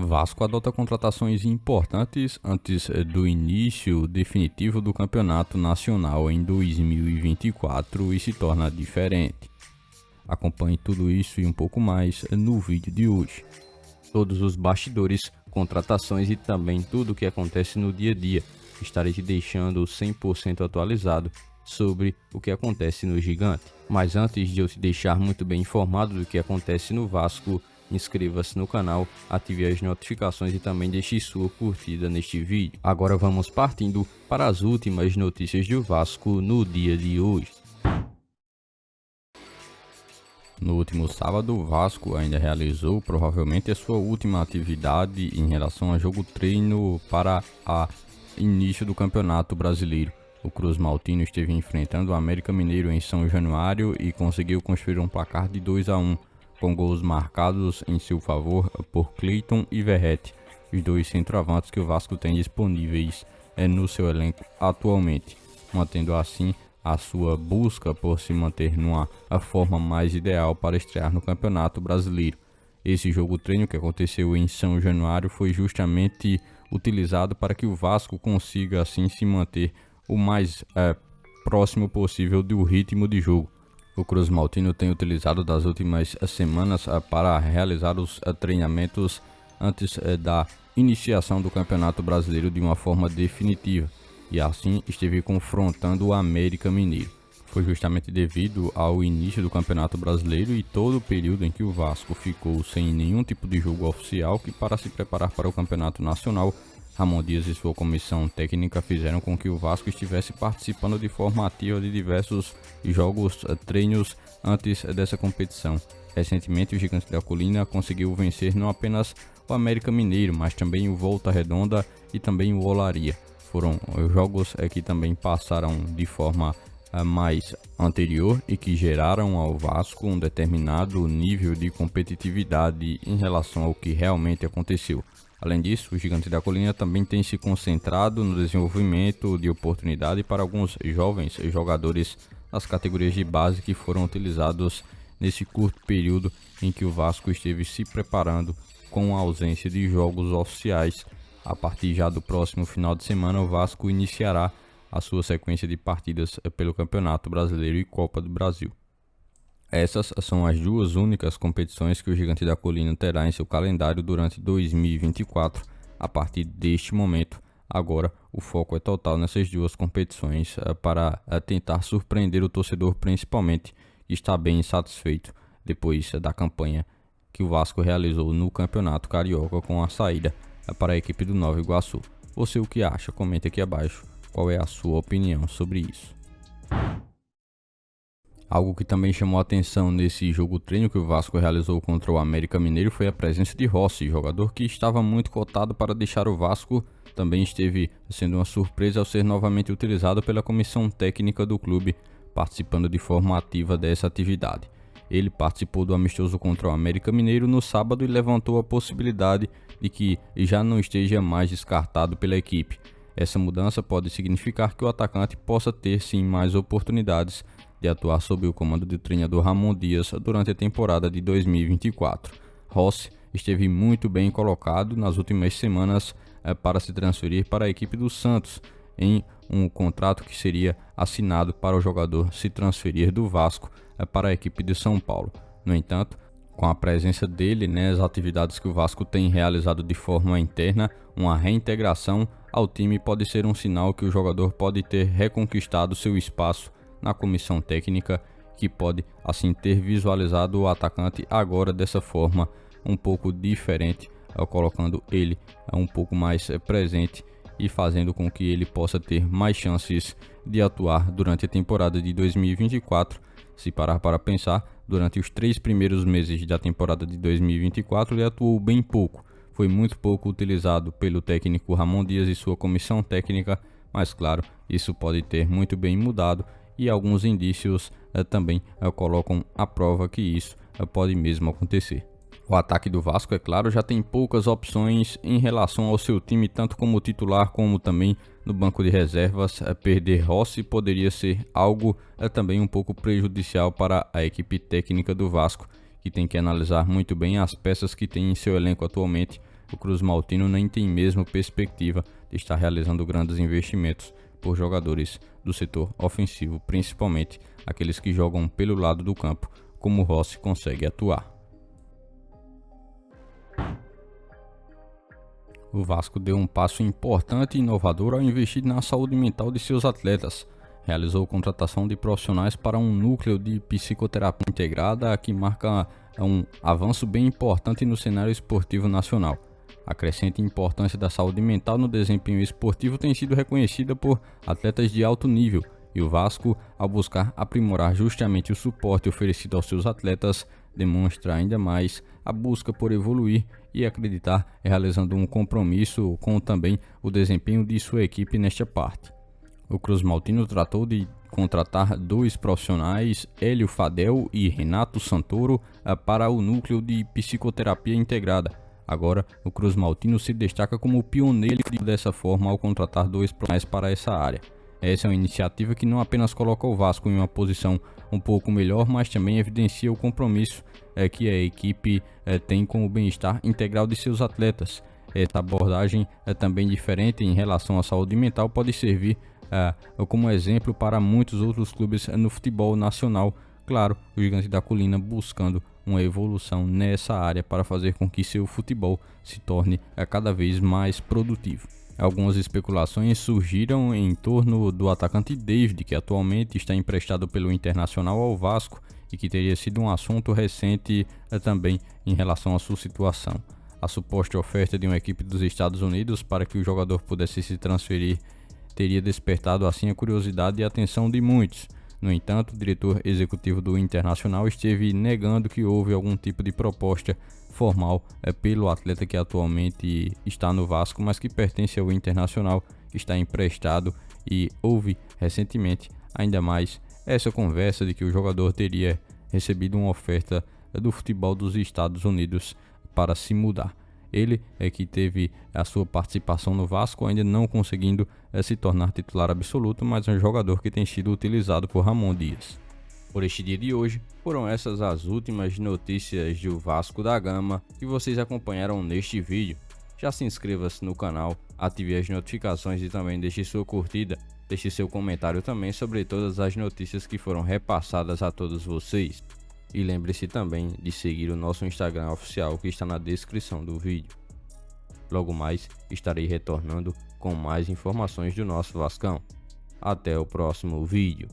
Vasco adota contratações importantes antes do início definitivo do Campeonato Nacional em 2024 e se torna diferente. Acompanhe tudo isso e um pouco mais no vídeo de hoje. Todos os bastidores, contratações e também tudo o que acontece no dia a dia. Estarei te deixando 100% atualizado sobre o que acontece no Gigante. Mas antes de eu te deixar muito bem informado do que acontece no Vasco, inscreva-se no canal, ative as notificações e também deixe sua curtida neste vídeo. Agora vamos partindo para as últimas notícias do Vasco no dia de hoje. No último sábado, o Vasco ainda realizou provavelmente a sua última atividade em relação a jogo treino para o início do Campeonato Brasileiro. O Cruz Maltino esteve enfrentando o América Mineiro em São Januário e conseguiu construir um placar de 2-1, com gols marcados em seu favor por Cleiton e Verrete, os dois centroavantes que o Vasco tem disponíveis no seu elenco atualmente, mantendo assim a sua busca por se manter numa forma mais ideal para estrear no Campeonato Brasileiro. Esse jogo treino que aconteceu em São Januário foi justamente utilizado para que o Vasco consiga assim se manter o mais próximo possível do ritmo de jogo. O Cruz Maltino tem utilizado das últimas semanas para realizar os treinamentos antes da iniciação do Campeonato Brasileiro de uma forma definitiva, e assim esteve confrontando o América Mineiro. Foi justamente devido ao início do Campeonato Brasileiro e todo o período em que o Vasco ficou sem nenhum tipo de jogo oficial que, para se preparar para o Campeonato Nacional, Ramon Dias e sua comissão técnica fizeram com que o Vasco estivesse participando de forma ativa de diversos jogos, treinos antes dessa competição. Recentemente, o Gigante da Colina conseguiu vencer não apenas o América Mineiro, mas também o Volta Redonda e também o Olaria. Foram jogos que também passaram de forma mais anterior e que geraram ao Vasco um determinado nível de competitividade em relação ao que realmente aconteceu. Além disso, o Gigante da Colina também tem se concentrado no desenvolvimento de oportunidade para alguns jovens jogadores das categorias de base que foram utilizados nesse curto período em que o Vasco esteve se preparando com a ausência de jogos oficiais. A partir já do próximo final de semana, o Vasco iniciará a sua sequência de partidas pelo Campeonato Brasileiro e Copa do Brasil. Essas são as duas únicas competições que o Gigante da Colina terá em seu calendário durante 2024. A partir deste momento, agora o foco é total nessas duas competições para tentar surpreender o torcedor, principalmente, que está bem insatisfeito depois da campanha que o Vasco realizou no Campeonato Carioca com a saída para a equipe do Nova Iguaçu. Você o que acha? Comente aqui abaixo qual é a sua opinião sobre isso. Algo que também chamou a atenção nesse jogo treino que o Vasco realizou contra o América Mineiro foi a presença de Rossi, jogador que estava muito cotado para deixar o Vasco. Também esteve sendo uma surpresa ao ser novamente utilizado pela comissão técnica do clube, participando de forma ativa dessa atividade. Ele participou do amistoso contra o América Mineiro no sábado e levantou a possibilidade de que já não esteja mais descartado pela equipe. Essa mudança pode significar que o atacante possa ter sim mais oportunidades de atuar sob o comando do treinador Ramon Dias durante a temporada de 2024. Rossi esteve muito bem colocado nas últimas semanas para se transferir para a equipe do Santos, em um contrato que seria assinado para o jogador se transferir do Vasco para a equipe de São Paulo. No entanto, com a presença dele nas atividades que o Vasco tem realizado de forma interna, uma reintegração ao time pode ser um sinal que o jogador pode ter reconquistado seu espaço na comissão técnica, que pode assim ter visualizado o atacante agora dessa forma um pouco diferente, colocando ele um pouco mais presente e fazendo com que ele possa ter mais chances de atuar durante a temporada de 2024. Se parar para pensar, durante os 3 primeiros meses da temporada de 2024 ele atuou bem pouco, foi muito pouco utilizado pelo técnico Ramon Dias e sua comissão técnica, mas claro, isso pode ter muito bem mudado e alguns indícios também colocam à prova que isso pode mesmo acontecer. O ataque do Vasco, é claro, já tem poucas opções em relação ao seu time, tanto como titular como também no banco de reservas. Perder Rossi poderia ser algo também um pouco prejudicial para a equipe técnica do Vasco, que tem que analisar muito bem as peças que tem em seu elenco atualmente, o Cruz Maltino nem tem mesmo perspectiva de estar realizando grandes investimentos por jogadores do setor ofensivo, principalmente aqueles que jogam pelo lado do campo, como o Rossi consegue atuar. O Vasco deu um passo importante e inovador ao investir na saúde mental de seus atletas. Realizou contratação de profissionais para um núcleo de psicoterapia integrada que marca um avanço bem importante no cenário esportivo nacional. A crescente importância da saúde mental no desempenho esportivo tem sido reconhecida por atletas de alto nível, e o Vasco, ao buscar aprimorar justamente o suporte oferecido aos seus atletas, demonstra ainda mais a busca por evoluir e acreditar realizando um compromisso com também o desempenho de sua equipe nesta parte. O Cruz Maltino tratou de contratar 2 profissionais, Hélio Fadel e Renato Santoro, para o núcleo de psicoterapia integrada. Agora, o Cruz Maltino se destaca como pioneiro dessa forma ao contratar 2 profissionais para essa área. Essa é uma iniciativa que não apenas coloca o Vasco em uma posição um pouco melhor, mas também evidencia o compromisso que a equipe tem com o bem-estar integral de seus atletas. Essa abordagem é também diferente em relação à saúde mental, pode servir como exemplo para muitos outros clubes no futebol nacional. Claro, o Gigante da Colina buscando uma evolução nessa área para fazer com que seu futebol se torne cada vez mais produtivo. Algumas especulações surgiram em torno do atacante David, que atualmente está emprestado pelo Internacional ao Vasco e que teria sido um assunto recente também em relação à sua situação. A suposta oferta de uma equipe dos Estados Unidos para que o jogador pudesse se transferir teria despertado assim a curiosidade e a atenção de muitos. No entanto, o diretor executivo do Internacional esteve negando que houve algum tipo de proposta formal pelo atleta que atualmente está no Vasco, mas que pertence ao Internacional, está emprestado, e houve recentemente ainda mais essa conversa de que o jogador teria recebido uma oferta do futebol dos Estados Unidos para se mudar. Ele é que teve a sua participação no Vasco, ainda não conseguindo se tornar titular absoluto, mas é um jogador que tem sido utilizado por Ramon Dias. Por este dia de hoje, foram essas as últimas notícias do Vasco da Gama que vocês acompanharam neste vídeo. Já se inscreva-se no canal, ative as notificações e também deixe sua curtida. Deixe seu comentário também sobre todas as notícias que foram repassadas a todos vocês. E lembre-se também de seguir o nosso Instagram oficial que está na descrição do vídeo. Logo mais estarei retornando com mais informações do nosso Vascão. Até o próximo vídeo.